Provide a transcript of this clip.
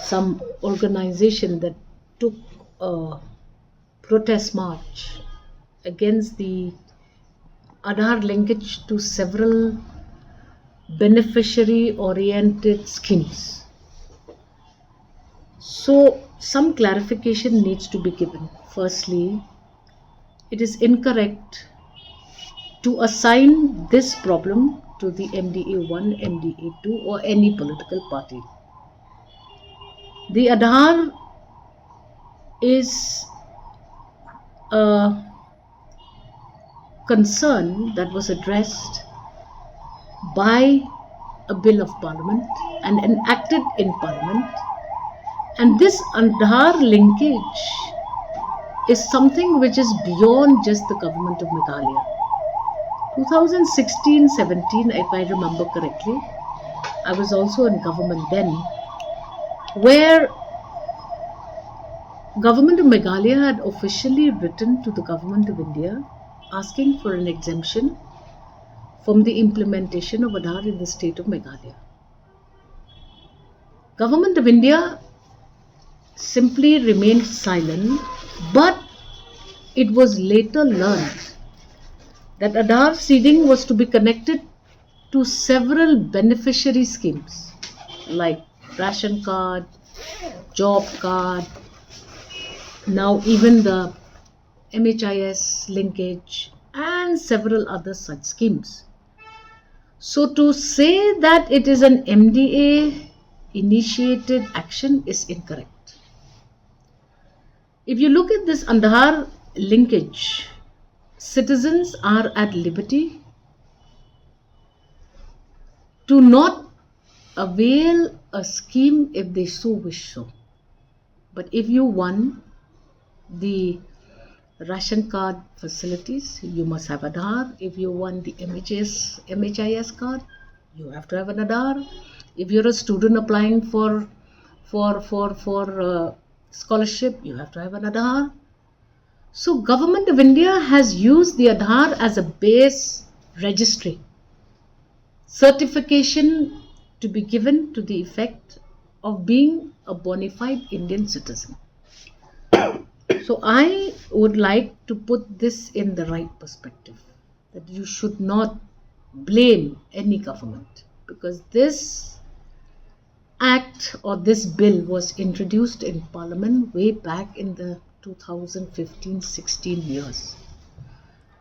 some organization that took a protest march against the Aadhaar linkage to several beneficiary oriented schemes. So, some clarification needs to be given. Firstly, it is incorrect to assign this problem to the MDA1, MDA2, or any political party. The Aadhaar is a concern that was addressed by a bill of parliament and enacted in parliament, and this Aadhaar linkage is something which is beyond just the government of Meghalaya. 2016-17, if I remember correctly, I was also in government then, where government of Meghalaya had officially written to the government of India asking for an exemption from the implementation of Aadhaar in the state of Meghalaya. Government of India simply remained silent, but it was later learned that Aadhaar seeding was to be connected to several beneficiary schemes like ration card, job card, now even the MHIS linkage and several other such schemes. So to say that it is an MDA initiated action is incorrect. If you look at this Aadhaar linkage, citizens are at liberty to not avail a scheme if they so wish so. But if you won the ration card facilities, you must have Aadhaar. If you want the MHIS card, you have to have an Aadhaar. If you're a student applying for scholarship, you have to have an Aadhaar. So Government of India has used the Aadhaar as a base registry, certification to be given to the effect of being a bona fide Indian citizen. So I would like to put this in the right perspective, that you should not blame any government, because this act or this bill was introduced in Parliament way back in the 2015-16 years.